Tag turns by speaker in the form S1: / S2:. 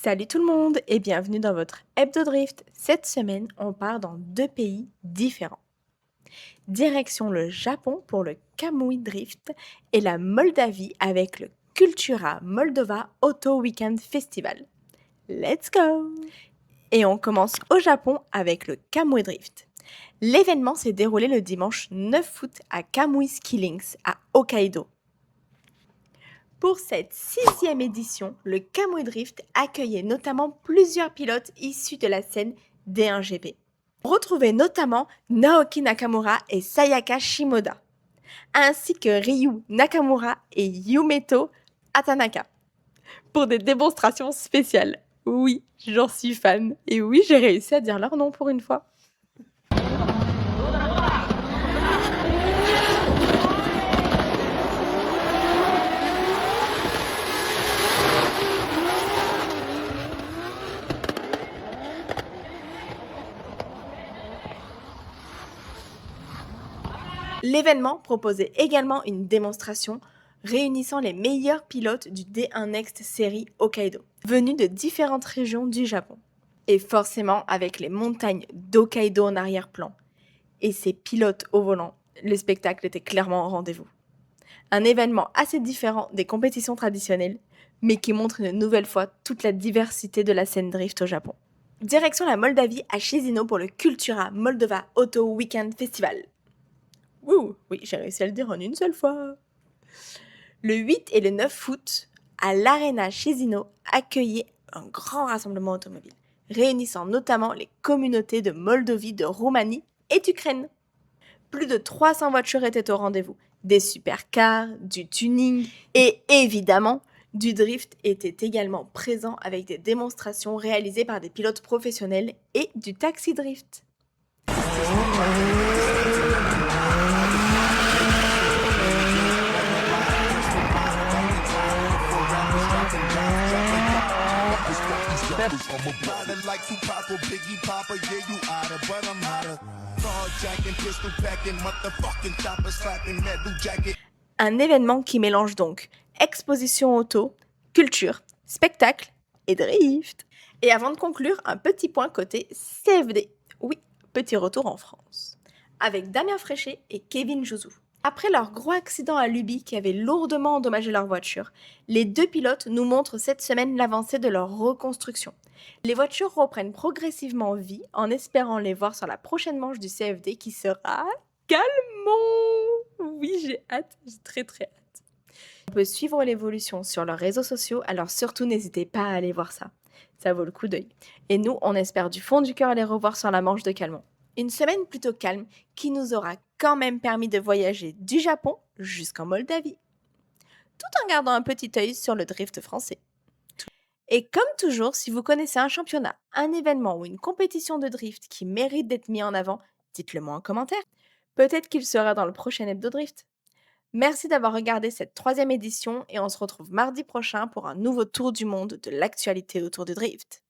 S1: Salut tout le monde et bienvenue dans votre Hebdo Drift. Cette semaine, on part dans deux pays différents. Direction le Japon pour le Kamui Drift et la Moldavie avec le Cultura Moldova Auto Weekend Festival. Let's go! Et on commence au Japon avec le Kamui Drift. L'événement s'est déroulé le dimanche 9 août à Kamui Ski Links à Hokkaido. Pour cette 6e édition, le Kamui Drift accueillait notamment plusieurs pilotes issus de la scène D1GP. On retrouvait notamment Naoki Nakamura et Sayaka Shimoda, ainsi que Ryu Nakamura et Yumeto Hatanaka, pour des démonstrations spéciales. Oui, j'en suis fan, et oui, j'ai réussi à dire leur nom pour une fois. L'événement proposait également une démonstration réunissant les meilleurs pilotes du D1 Next Série Hokkaido, venus de différentes régions du Japon. Et forcément avec les montagnes d'Hokkaido en arrière-plan. Et ces pilotes au volant, le spectacle était clairement au rendez-vous. Un événement assez différent des compétitions traditionnelles, mais qui montre une nouvelle fois toute la diversité de la scène drift au Japon. Direction la Moldavie à Chisinau pour le Cultura Moldova Auto Weekend Festival. Wouh, oui, j'ai réussi à le dire en une seule fois. Le 8 et le 9 août, à l'Arena Chisinau, accueillait un grand rassemblement automobile, réunissant notamment les communautés de Moldavie, de Roumanie et d'Ukraine. Plus de 300 voitures étaient au rendez-vous. Des supercars, du tuning et évidemment, du drift était également présent avec des démonstrations réalisées par des pilotes professionnels et du taxi drift. Un événement qui mélange donc exposition auto, culture, spectacle et drift. Et avant de conclure, un petit point côté CFD. Oui, petit retour en France. Avec Damien Fréchet et Kevin Jouzou. Après leur gros accident à Luby qui avait lourdement endommagé leur voiture, les deux pilotes nous montrent cette semaine l'avancée de leur reconstruction. Les voitures reprennent progressivement vie en espérant les voir sur la prochaine manche du CFD qui sera calmant. Oui, j'ai hâte, j'ai très très hâte. On peut suivre l'évolution sur leurs réseaux sociaux, alors surtout n'hésitez pas à aller voir ça. Ça vaut le coup d'œil. Et nous, on espère du fond du cœur les revoir sur la manche de Calmont. Une semaine plutôt calme qui nous aura quand même permis de voyager du Japon jusqu'en Moldavie, tout en gardant un petit œil sur le drift français. Et comme toujours, si vous connaissez un championnat, un événement ou une compétition de drift qui mérite d'être mis en avant, dites-le moi en commentaire. Peut-être qu'il sera dans le prochain Hebdo Drift. Merci d'avoir regardé cette 3e édition et on se retrouve mardi prochain pour un nouveau tour du monde de l'actualité autour du drift.